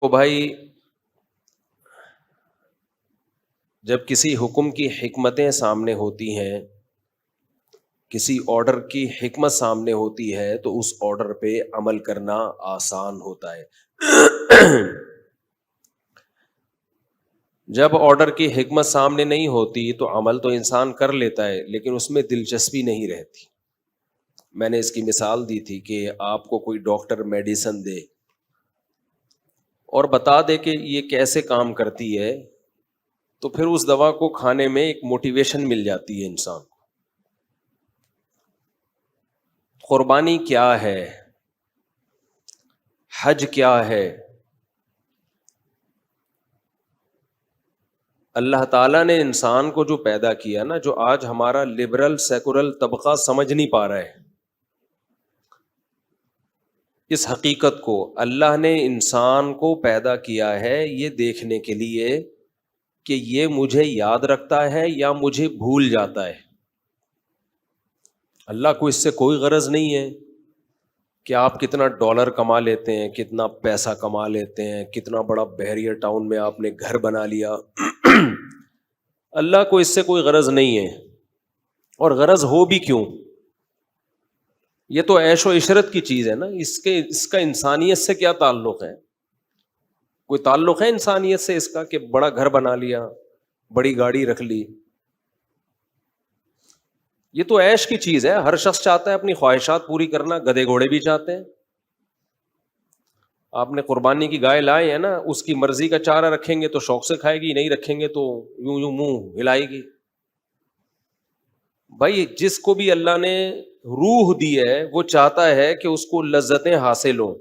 تو بھائی جب کسی حکم کی حکمتیں سامنے ہوتی ہیں، کسی آرڈر کی حکمت سامنے ہوتی ہے، تو اس آرڈر پہ عمل کرنا آسان ہوتا ہے۔ جب آرڈر کی حکمت سامنے نہیں ہوتی تو عمل تو انسان کر لیتا ہے لیکن اس میں دلچسپی نہیں رہتی۔ میں نے اس کی مثال دی تھی کہ آپ کو کوئی ڈاکٹر میڈیسن دے اور بتا دے کہ یہ کیسے کام کرتی ہے، تو پھر اس دوا کو کھانے میں ایک موٹیویشن مل جاتی ہے انسان کو۔ قربانی کیا ہے، حج کیا ہے؟ اللہ تعالیٰ نے انسان کو جو پیدا کیا نا، جو آج ہمارا لبرل سیکولر طبقہ سمجھ نہیں پا رہا ہے اس حقیقت کو، اللہ نے انسان کو پیدا کیا ہے یہ دیکھنے کے لیے کہ یہ مجھے یاد رکھتا ہے یا مجھے بھول جاتا ہے۔ اللہ کو اس سے کوئی غرض نہیں ہے کہ آپ کتنا ڈالر کما لیتے ہیں، کتنا پیسہ کما لیتے ہیں، کتنا بڑا بحریہ ٹاؤن میں آپ نے گھر بنا لیا۔ اللہ کو اس سے کوئی غرض نہیں ہے، اور غرض ہو بھی کیوں؟ یہ تو عیش و عشرت کی چیز ہے نا، اس کا انسانیت سے کیا تعلق ہے؟ کوئی تعلق ہے انسانیت سے اس کا کہ بڑا گھر بنا لیا، بڑی گاڑی رکھ لی؟ یہ تو عیش کی چیز ہے، ہر شخص چاہتا ہے اپنی خواہشات پوری کرنا، گدھے گھوڑے بھی چاہتے ہیں۔ آپ نے قربانی کی گائے لائے ہیں نا، اس کی مرضی کا چارہ رکھیں گے تو شوق سے کھائے گی، نہیں رکھیں گے تو یوں یوں منہ ہلائے گی۔ بھائی جس کو بھی اللہ نے روح دی ہے وہ چاہتا ہے کہ اس کو لذتیں حاصل ہوں،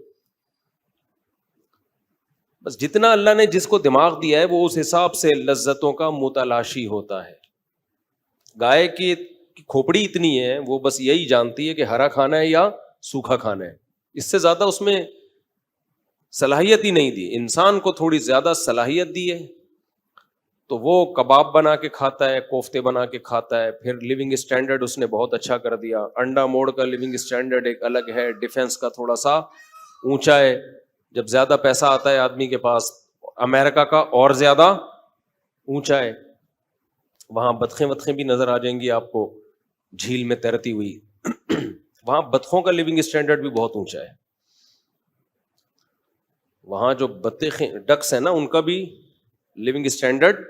بس جتنا اللہ نے جس کو دماغ دیا ہے وہ اس حساب سے لذتوں کا متلاشی ہوتا ہے۔ گائے کی کھوپڑی اتنی ہے، وہ بس یہی جانتی ہے کہ ہرا کھانا ہے یا سوکھا کھانا ہے، اس سے زیادہ اس میں صلاحیت ہی نہیں دی۔ انسان کو تھوڑی زیادہ صلاحیت دی ہے تو وہ کباب بنا کے کھاتا ہے، کوفتے بنا کے کھاتا ہے، پھر لیونگ اسٹینڈرڈ اس نے بہت اچھا کر دیا۔ انڈا موڑ کا لیونگ اسٹینڈرڈ ایک الگ ہے، ڈیفنس کا تھوڑا سا اونچا ہے۔ جب زیادہ پیسہ آتا ہے آدمی کے پاس، امریکہ کا اور زیادہ اونچا ہے، وہاں بطخیں بھی نظر آ جائیں گی آپ کو جھیل میں تیرتی ہوئی۔ وہاں بطخوں کا لیونگ اسٹینڈرڈ بھی بہت اونچا ہے، وہاں جو بطخیں ڈکس ہیں نا ان کا بھی لیونگ اسٹینڈرڈ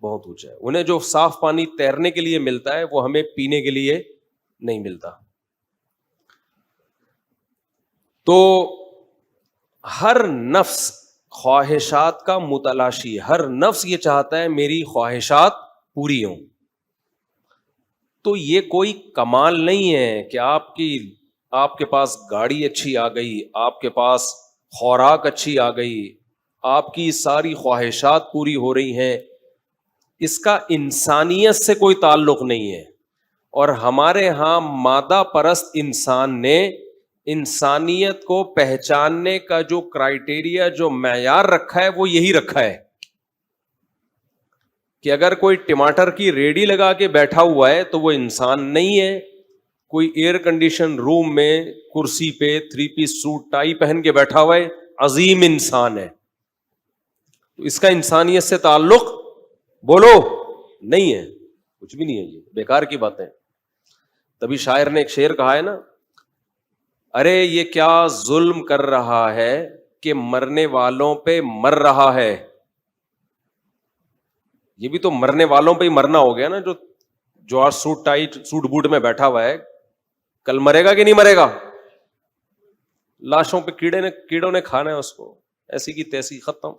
بہت اونچا ہے۔ انہیں جو صاف پانی تیرنے کے لیے ملتا ہے وہ ہمیں پینے کے لیے نہیں ملتا۔ تو ہر نفس خواہشات کا متلاشی، ہر نفس یہ چاہتا ہے میری خواہشات پوری ہوں۔ تو یہ کوئی کمال نہیں ہے کہ آپ کے پاس گاڑی اچھی آ گئی، آپ کے پاس خوراک اچھی آ گئی، آپ کی ساری خواہشات پوری ہو رہی ہیں، اس کا انسانیت سے کوئی تعلق نہیں ہے۔ اور ہمارے ہاں مادہ پرست انسان نے انسانیت کو پہچاننے کا جو کرائیٹیریا، جو معیار رکھا ہے وہ یہی رکھا ہے کہ اگر کوئی ٹماٹر کی ریڑھی لگا کے بیٹھا ہوا ہے تو وہ انسان نہیں ہے، کوئی ایئر کنڈیشن روم میں کرسی پہ 3 پیس سوٹ ٹائی پہن کے بیٹھا ہوا ہے عظیم انسان ہے۔ تو اس کا انسانیت سے تعلق بولو نہیں ہے، کچھ بھی نہیں ہے، یہ بیکار کی باتیں۔ تبھی شاعر نے ایک شعر کہا ہے نا، ارے یہ کیا ظلم کر رہا ہے کہ مرنے والوں پہ مر رہا ہے۔ یہ بھی تو مرنے والوں پہ ہی مرنا ہو گیا نا، جو آج سوٹ ٹائی سوٹ بوٹ میں بیٹھا ہوا ہے، کل مرے گا کہ نہیں مرے گا؟ لاشوں پہ کیڑوں نے کھانا ہے اس کو، ایسی کی تیسی ختم۔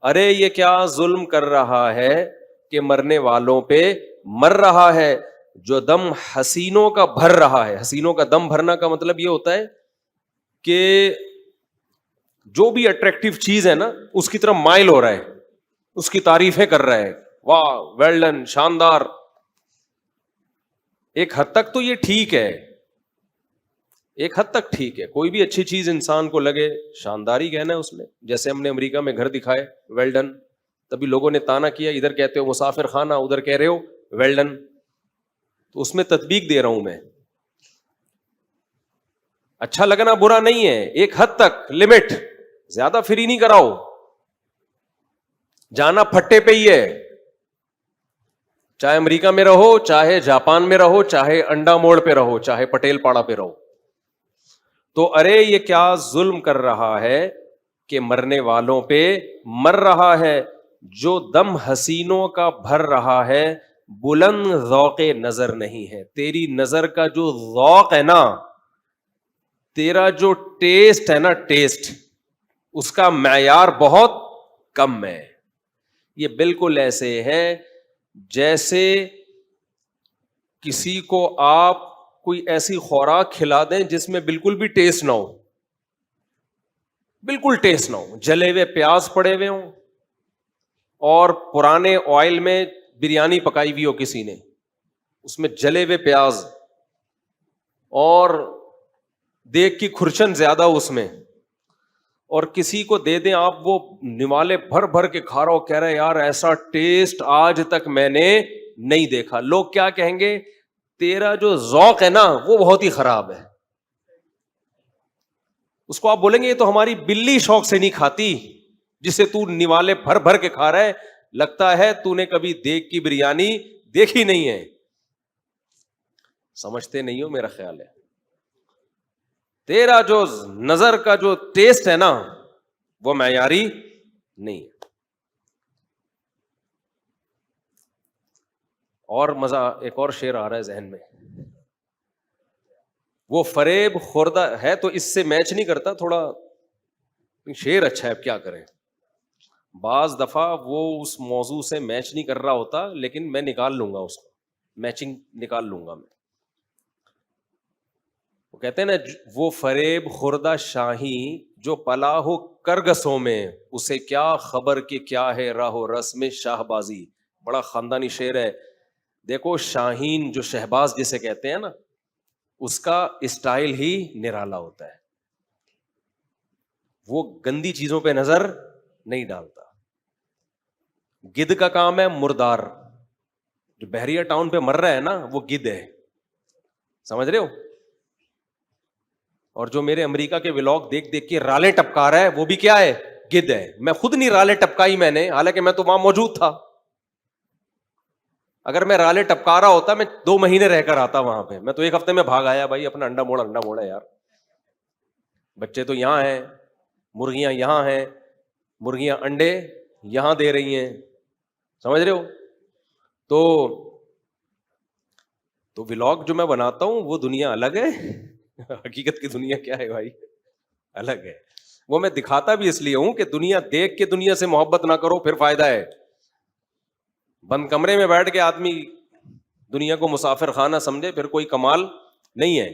ارے یہ کیا ظلم کر رہا ہے کہ مرنے والوں پہ مر رہا ہے، جو دم حسینوں کا بھر رہا ہے۔ حسینوں کا دم بھرنا کا مطلب یہ ہوتا ہے کہ جو بھی اٹریکٹیو چیز ہے نا اس کی طرف مائل ہو رہا ہے، اس کی تعریفیں کر رہا ہے، واہ ویل ڈن، شاندار۔ ایک حد تک تو یہ ٹھیک ہے، ایک حد تک ٹھیک ہے، کوئی بھی اچھی چیز انسان کو لگے شاندار ہی کہنا ہے اس میں۔ جیسے ہم نے امریکہ میں گھر دکھائے ویل ڈن، تبھی لوگوں نے تانا کیا، ادھر کہتے ہو مسافر خانہ، ادھر کہہ رہے ہو ویل ڈن، تو اس میں تطبیق دے رہا ہوں میں۔ اچھا لگنا برا نہیں ہے، ایک حد تک لمٹ، زیادہ فری نہیں کراؤ, جانا پھٹے پہ ہی ہے, چاہے امریکہ میں رہو, چاہے جاپان میں رہو, چاہے انڈا موڑ پہ رہو, چاہے پٹیل پاڑا پہ رہو. تو ارے یہ کیا ظلم کر رہا ہے کہ مرنے والوں پہ مر رہا ہے, جو دم حسینوں کا بھر رہا ہے, بلند ذوق نظر نہیں ہے. تیری نظر کا جو ذوق ہے نا, تیرا جو ٹیسٹ ہے نا, ٹیسٹ اس کا معیار بہت کم ہے. یہ بالکل ایسے ہے جیسے کسی کو آپ کوئی ایسی خوراک کھلا دیں جس میں بالکل بھی ٹیسٹ نہ ہو, بالکل ٹیسٹ نہ ہو, جلے ہوئے پیاز پڑے ہوئے ہوں اور پرانے آئل میں بریانی پکائی ہوئی ہو کسی نے, اس میں جلے ہوئے پیاز اور دیگ کی کھرچن زیادہ اس میں, اور کسی کو دے دیں آپ, وہ نوالے بھر بھر کے کھا رہا ہو, کہہ رہے یار ایسا ٹیسٹ آج تک میں نے نہیں دیکھا. لوگ کیا کہیں گے, تیرا جو ذوق ہے نا وہ بہت ہی خراب ہے. اس کو آپ بولیں گے یہ تو ہماری بلی شوق سے نہیں کھاتی جسے تو نوالے بھر بھر کے کھا رہا ہے, لگتا ہے تو نے کبھی دیگ کی بریانی دیکھی نہیں ہے. سمجھتے نہیں ہو میرا خیال ہے. تیرا جو نظر کا جو ٹیسٹ ہے نا وہ معیاری نہیں ہے. اور مزہ, ایک اور شعر آ رہا ہے ذہن میں, وہ فریب خوردہ ہے تو اس سے میچ نہیں کرتا, تھوڑا شعر اچھا ہے, اب کیا کریں. بعض دفعہ وہ اس موضوع سے میچ نہیں کر رہا ہوتا, لیکن میں نکال لوں گا اس کو, میچنگ نکال لوں گا میں. وہ کہتے ہیں نا, وہ فریب خوردہ شاہی جو پلا ہو کرگسوں میں, اسے کیا خبر کہ کیا ہے راہ و رسم شاہ بازی. بڑا خاندانی شعر ہے. دیکھو شاہین جو شہباز جسے کہتے ہیں نا, اس کا اسٹائل ہی نرالا ہوتا ہے, وہ گندی چیزوں پہ نظر نہیں ڈالتا. گدھ کا کام ہے مردار, جو بحریہ ٹاؤن پہ مر رہا ہے نا وہ گدھ ہے, سمجھ رہے ہو. اور جو میرے امریکہ کے ولاگ دیکھ دیکھ کے رالے ٹپکا رہا ہے وہ بھی کیا ہے, گدھ ہے. میں خود نہیں رالے ٹپکائی میں نے, حالانکہ میں تو وہاں موجود تھا. اگر میں رالے ٹپکا رہا ہوتا میں 2 مہینے رہ کر آتا وہاں پہ. میں تو 1 ہفتے میں بھاگ آیا بھائی, اپنا انڈا موڑا یار. بچے تو یہاں ہیں, مرغیاں یہاں ہیں, مرغیاں انڈے یہاں دے رہی ہیں, سمجھ رہے ہو. تو ولاگ جو میں بناتا ہوں وہ دنیا الگ ہے, حقیقت کی دنیا کیا ہے بھائی, الگ ہے. وہ میں دکھاتا بھی اس لیے ہوں کہ دنیا دیکھ کے دنیا سے محبت نہ کرو, پھر فائدہ ہے. بند کمرے میں بیٹھ کے آدمی دنیا کو مسافر خانہ سمجھے, پھر کوئی کمال نہیں ہے.